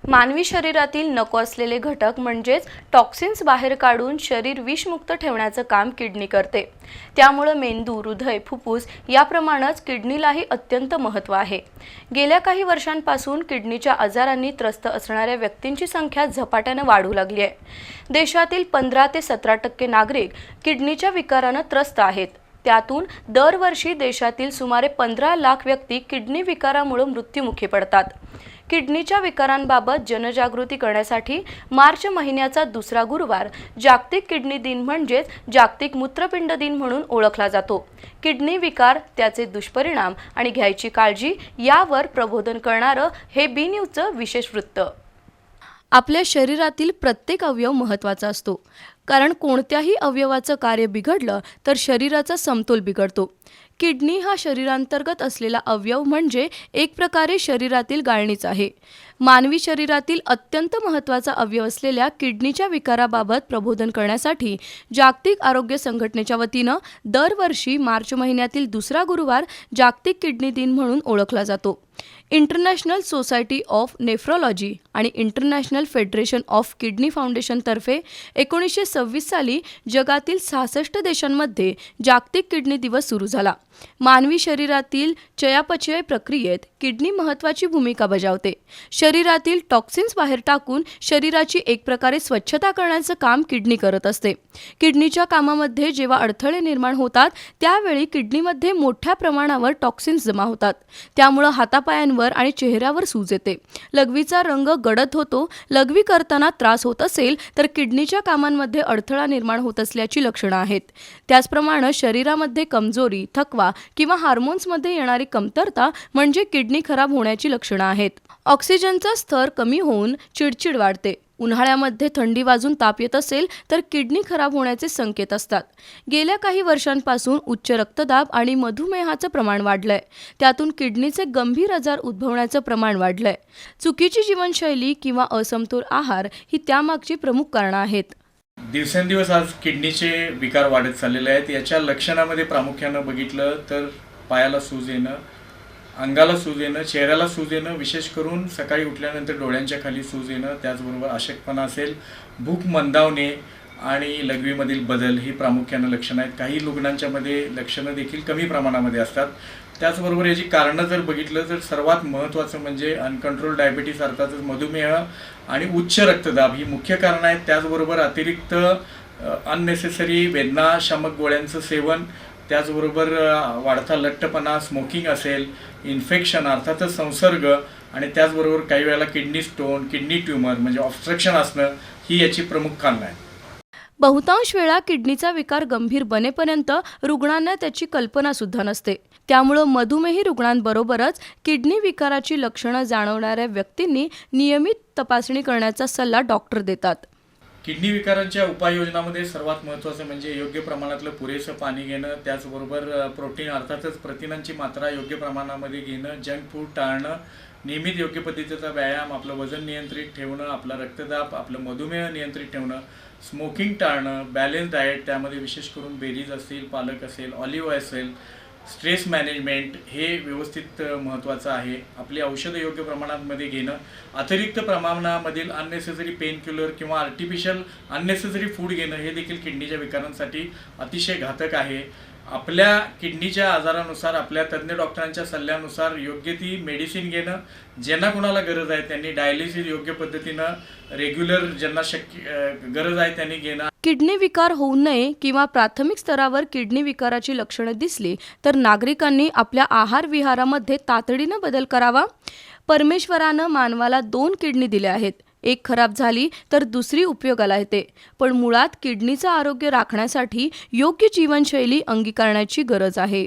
मानवी शरीरातील नको असलेले घटक म्हणजेच टॉक्सिन्स बाहेर काढून शरीर विषमुक्त ठेवण्याचं काम किडनी करते। त्यामुळे मेंदू, हृदय, फुफ्फुस याप्रमाणेच किडनीलाही अत्यंत महत्त्व आहे। गेल्या काही वर्षांपासून किडनीच्या आजारांनी त्रस्त असणाऱ्या व्यक्तींची संख्या झपाट्याने वाढू लागली आहे। देशातील 15 ते 17% नागरिक किडनीच्या विकाराने त्रस्त आहेत। त्यातून दरवर्षी देशातील सुमारे 15 लाख व्यक्ती किडनी विकारामुळे मृत्युमुखी पडतात। किडनीच्या विकारांबाबत जनजागृती करण्यासाठी मार्च महिन्याचा दुसरा गुरुवार जागतिक किडनी दिन म्हणजेच जागतिक मूत्रपिंड दिन म्हणून ओळखला जातो। किडनी विकार, त्याचे दुष्परिणाम आणि घ्यायची काळजी यावर प्रबोधन करणारे हे बी न्यूजचं विशेष वृत्त। आपल्या शरीरातील प्रत्येक अवयव महत्त्वाचा असतो, कारण कोणत्याही अवयवाचं कार्य बिघडलं तर शरीराचा समतोल बिघडतो। किडनी हा शरीरांतर्गत असलेला अवयव म्हणजे एक प्रकारे शरीरातील गाळणीच आहे। मानवी शरीरातील अत्यंत महत्त्वाचा अवयव असलेल्या किडनीच्या विकाराबाबत प्रबोधन करण्यासाठी जागतिक आरोग्य संघटनेच्या वतीनं दरवर्षी मार्च महिन्यातील दुसरा गुरुवार जागतिक किडनी दिन म्हणून ओळखला जातो। इंटरनॅशनल सोसायटी ऑफ नेफ्रोलॉजी आणि इंटरनॅशनल फेडरेशन ऑफ किडनी फाउंडेशनतर्फे 1926 साली जगातील 66 देशांमध्ये जागतिक किडनी दिवस सुरू झाला। मानवी शरीरातील चयापचय प्रक्रियेत किडनी महत्त्वाची भूमिका बजावते। शरीरातील टॉक्सिन्स बाहेर टाकून शरीराची एक प्रकारे स्वच्छता करण्याचं काम किडनी करत असते। किडनीच्या कामामध्ये जेव्हा अडथळे निर्माण होतात त्यावेळी किडनीमध्ये मोठ्या प्रमाणावर टॉक्सिन्स जमा होतात। त्यामुळे हातापायांवर आणि चेहऱ्यावर सूज येते, लघवीचा रंग गडद होतो। लघवी करताना त्रास होत असेल तर किडनीच्या कामांमध्ये अडथळा निर्माण होत असल्याची लक्षणं आहेत। त्याचप्रमाणे शरीरामध्ये कमजोरी, थकवा किंवा हार्मोन्समध्ये येणारी कमतरता म्हणजे किडनी खराब होण्याची लक्षणं आहेत। ऑक्सिजनचा स्तर कमी होऊन चिडचिड वाढते। उन्हाळ्यामध्ये थंडी वाजून ताप येत असेल तर किडनी खराब होण्याचे संकेत असतात। गेल्या काही वर्षांपासून उच्च रक्तदाब आणि मधुमेहाचं प्रमाण वाढलंय। त्यातून किडनीचे गंभीर आजार उद्भवण्याचं प्रमाण वाढलंय। चुकीची जीवनशैली किंवा असमतोल आहार ही त्यामागची प्रमुख कारणं आहेत। दिवसेंदिवस आज किडनीचे विकार वाढत चाललेले आहेत। याच्या लक्षणामध्ये प्रामुख्यानं बघितलं तर पायाला सूज येणं, अंगाला सूज येणं, चेहऱ्याला सूज येणं, विशेष करून सकाळी उठल्यानंतर डोळ्यांच्या खाली सूज येणं, त्याचबरोबर अशक्तपणा असेल, भूक मंदावणे आणि लघवीमधील बदल ही प्रामुख्यानं लक्षणं आहेत। काही रुग्णांच्यामध्ये लक्षणं देखील कमी प्रमाणामध्ये असतात। त्याचबरोबर याची कारणं जर बघितलं तर सर्वात महत्त्वाचं म्हणजे अनकंट्रोल डायबिटीस अर्थातच मधुमेह आणि उच्च रक्तदाब ही मुख्य कारणं आहेत। त्याचबरोबर अतिरिक्त अननेसेसरी वेदनाशामक गोळ्यांचं सेवन, त्याचबरोबर वाढता लठ्ठपणा, स्मोकिंग असेल, इन्फेक्शन अर्थातच संसर्ग आणि त्याचबरोबर काही वेळेला किडनी स्टोन, किडनी ट्यूमर म्हणजे ऑब्स्ट्रक्शन असणं ही याची प्रमुख कारणं आहेत। बहुतांश वेळा किडनीचा विकार गंभीर बनेपर्यंत रुग्णांना त्याची कल्पना सुद्धा नसते। त्यामुळे मधुमेही रुग्णांबरोबरच किडनी विकाराची लक्षणं जाणवणाऱ्या व्यक्तींनी नियमित तपासणी करण्याचा सल्ला डॉक्टर देतात। किडनी विकारांच्या उपाययोजनामध्ये सर्वात महत्त्वाचं म्हणजे योग्य प्रमाणातलं पुरेसं पाणी घेणं, त्याचबरोबर प्रोटीन अर्थातच प्रथिनांची मात्रा योग्य प्रमाणामध्ये घेणं, जंक फूड टाळणं, नियमित योग्य पद्धतीचा व्यायाम, आपलं वजन नियंत्रित ठेवणं, आपला रक्तदाब, आपलं मधुमेह नियंत्रित ठेवणं, स्मोकिंग टाळणं, बॅलन्स डाएट, त्यामध्ये विशेष करून बेरीज असतील, पालक असेल, ऑलिव्ह ऑइल असेल, स्ट्रेस मॅनेजमेंट हे व्यवस्थित महत्त्वाचं आहे। आपली औषधं योग्य प्रमाणामध्ये घेणं, अतिरिक्त प्रमाणामधील अननेसेसरी पेनकिलर किंवा आर्टिफिशियल अननेसेसरी फूड घेणं हे देखील किडनीच्या विकारांसाठी अतिशय घातक आहे। आपल्या किडनीच्या आजारानुसार आपल्या तज्ज्ञ डॉक्टरांच्या सल्ल्यानुसार योग्य ती मेडिसिन घेणं, ज्यांना कोणाला गरज आहे त्यांनी डायलिसिस योग्य पद्धतीनं रेग्युलर ज्यांना गरज आहे त्यांनी घेणं। किडनी विकार होऊ नये किंवा प्राथमिक स्तरावर किडनी विकाराची लक्षणं दिसली तर नागरिकांनी आपल्या आहार विहारामध्ये तातडीनं बदल करावा। परमेश्वरानं मानवाला 2 किडनी दिल्या आहेत, एक खराब झाली तर दुसरी उपयोगाला येते, पण मुळात किडनीचं आरोग्य राखण्यासाठी योग्य जीवनशैली अंगीकारण्याची गरज आहे।